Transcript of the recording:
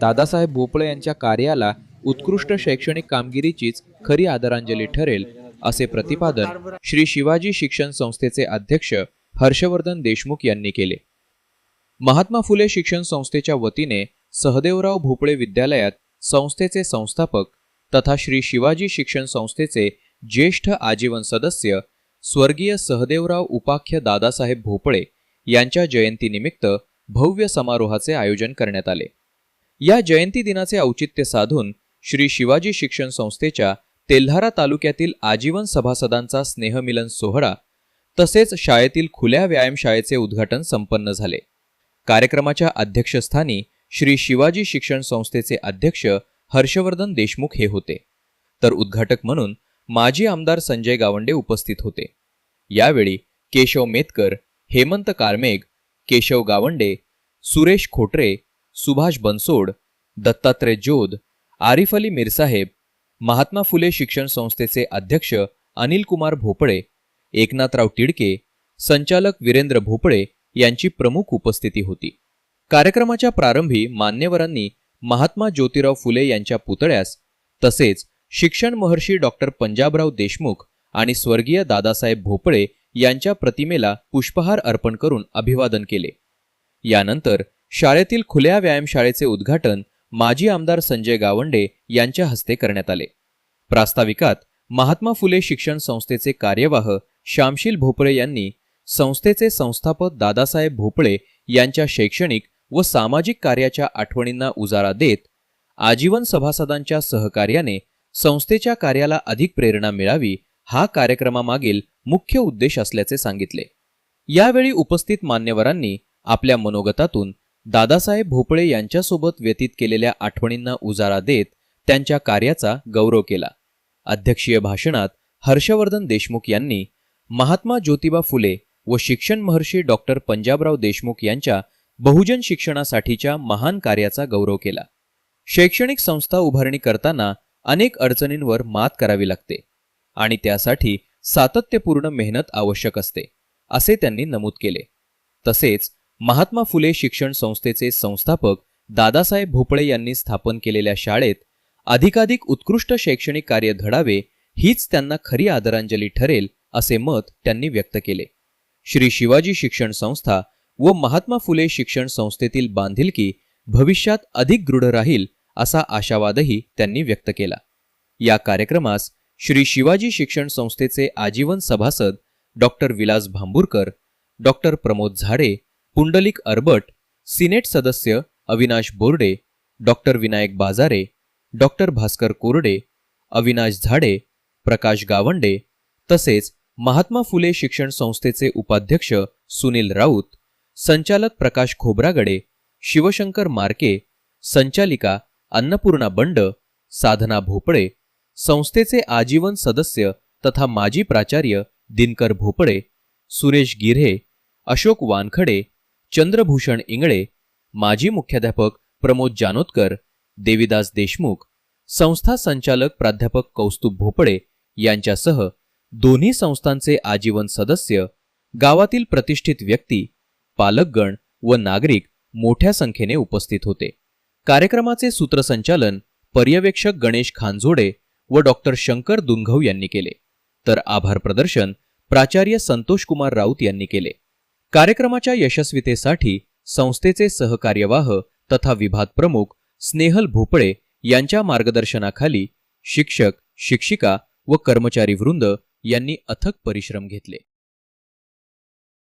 दादासाहेब भोपळे यांच्या कार्याला उत्कृष्ट शैक्षणिक कामगिरीचीच खरी आदरांजली ठरेल, असे प्रतिपादन श्री शिवाजी शिक्षण संस्थेचे अध्यक्ष हर्षवर्धन देशमुख यांनी केले। महात्मा फुले शिक्षण संस्थेच्या वतीने सहदेवराव भोपळे विद्यालयात संस्थेचे संस्थापक तथा श्री शिवाजी शिक्षण संस्थेचे ज्येष्ठ आजीवन सदस्य स्वर्गीय सहदेवराव उपाख्य दादासाहेब भोपळे यांच्या जयंतीनिमित्त भव्य समारोहाचे आयोजन करण्यात आले। या जयंती दिनाचे औचित्य साधून श्री शिवाजी शिक्षण संस्थेच्या तेल्हारा तालुक्यातील आजीवन सभासदांचा स्नेहमिलन सोहळा तसेच शाळेतील खुल्या व्यायामशाळेचे उद्घाटन संपन्न झाले। कार्यक्रमाच्या अध्यक्षस्थानी श्री शिवाजी शिक्षण संस्थेचे अध्यक्ष हर्षवर्धन देशमुख हे होते, तर उद्घाटक म्हणून माजी आमदार संजय गावंडे उपस्थित होते। यावेळी केशव मेतकर, हेमंत कारमेघ, केशव गावंडे, सुरेश खोटरे, सुभाष बनसोड, दत्तात्रय जोध, आरिफ अली मिरसाहेब, महात्मा फुले शिक्षण संस्थेचे अध्यक्ष अनिल कुमार भोपळे, एकनाथराव तिडके, संचालक वीरेंद्र भोपळे यांची प्रमुख उपस्थिती होती। कार्यक्रमाच्या प्रारंभी मान्यवरांनी महात्मा ज्योतिराव फुले यांच्या पुतळ्यास तसेच शिक्षण महर्षी डॉक्टर पंजाबराव देशमुख आणि स्वर्गीय दादासाहेब भोपळे यांच्या प्रतिमेला पुष्पहार अर्पण करून अभिवादन केले। यानंतर शाळेतील खुल्या व्यायामशाळेचे उद्घाटन माजी आमदार संजय गावंडे यांच्या हस्ते करण्यात आले। प्रास्ताविकात महात्मा फुले शिक्षण संस्थेचे कार्यवाह श्यामशील भोपळे यांनी संस्थेचे संस्थापक दादासाहेब भोपळे यांच्या शैक्षणिक व सामाजिक कार्याच्या आठवणींना उजाळा देत आजीवन सभासदांच्या सहकार्याने संस्थेच्या कार्याला अधिक प्रेरणा मिळावी हा कार्यक्रमामागील मुख्य उद्देश असल्याचे सांगितले। यावेळी उपस्थित मान्यवरांनी आपल्या मनोगतातून दादासाहेब भोपळे यांच्यासोबत व्यतीत केलेल्या आठवणींना उजाळा देत त्यांच्या कार्याचा गौरव केला। अध्यक्षीय भाषणात हर्षवर्धन देशमुख यांनी महात्मा ज्योतिबा फुले व शिक्षण महर्षी डॉक्टर पंजाबराव देशमुख यांच्या बहुजन शिक्षणासाठीच्या महान कार्याचा गौरव केला। शैक्षणिक संस्था उभारणी करताना अनेक अडचणींवर मात करावी लागते आणि त्यासाठी सातत्यपूर्ण मेहनत आवश्यक असते, असे त्यांनी नमूद केले। तसेच महात्मा फुले शिक्षण संस्थेचे संस्थापक दादासाहेब भोपळे यांनी स्थापन केलेल्या शाळेत अधिकाधिक उत्कृष्ट शैक्षणिक कार्य घडावे हीच त्यांना खरी आदरांजली ठरेल, असे मत त्यांनी व्यक्त केले। श्री शिवाजी शिक्षण संस्था व महात्मा फुले शिक्षण संस्थेतील बांधिलकी भविष्यात अधिक दृढ राहील असा आशावादही त्यांनी व्यक्त केला। या कार्यक्रमास श्री शिवाजी शिक्षण संस्थेचे आजीवन सभासद डॉक्टर विलास भांबुरकर, डॉक्टर प्रमोद झाडे, पुंडलिक अरबट, सिनेट सदस्य अविनाश बोर्डे, डॉक्टर विनायक बाजारे, डॉक्टर भास्कर कोरडे, अविनाश झाडे, प्रकाश गावंडे तसेच महात्मा फुले शिक्षण संस्थेचे उपाध्यक्ष सुनील राऊत, संचालक प्रकाश खोब्रागडे, शिवशंकर मार्के, संचालिका अन्नपूर्णा बंड, साधना भोपळे, संस्थेचे आजीवन सदस्य तथा माजी प्राचार्य दिनकर भोपळे, सुरेश गिऱ्हे, अशोक वानखडे, चंद्रभूषण इंगळे, माजी मुख्याध्यापक प्रमोद जानोतकर, देविदास देशमुख, संस्था संचालक प्राध्यापक कौस्तुभ भोपळे यांच्यासह दोन्ही संस्थांचे आजीवन सदस्य, गावातील प्रतिष्ठित व्यक्ती, पालकगण व नागरिक मोठ्या संख्येने उपस्थित होते। कार्यक्रमाचे सूत्रसंचालन पर्यवेक्षक गणेश खानजोडे व डॉक्टर शंकर दुंघव यांनी केले, तर आभार प्रदर्शन प्राचार्य संतोष कुमार राऊत यांनी केले। कार्यक्रमाच्या यशस्वीतेसाठी संस्थेचे सहकार्यवाह तथा विभाग प्रमुख स्नेहल भोपळे यांच्या मार्गदर्शनाखाली शिक्षक, शिक्षिका व कर्मचारी वृंद यांनी अथक परिश्रम घेतले।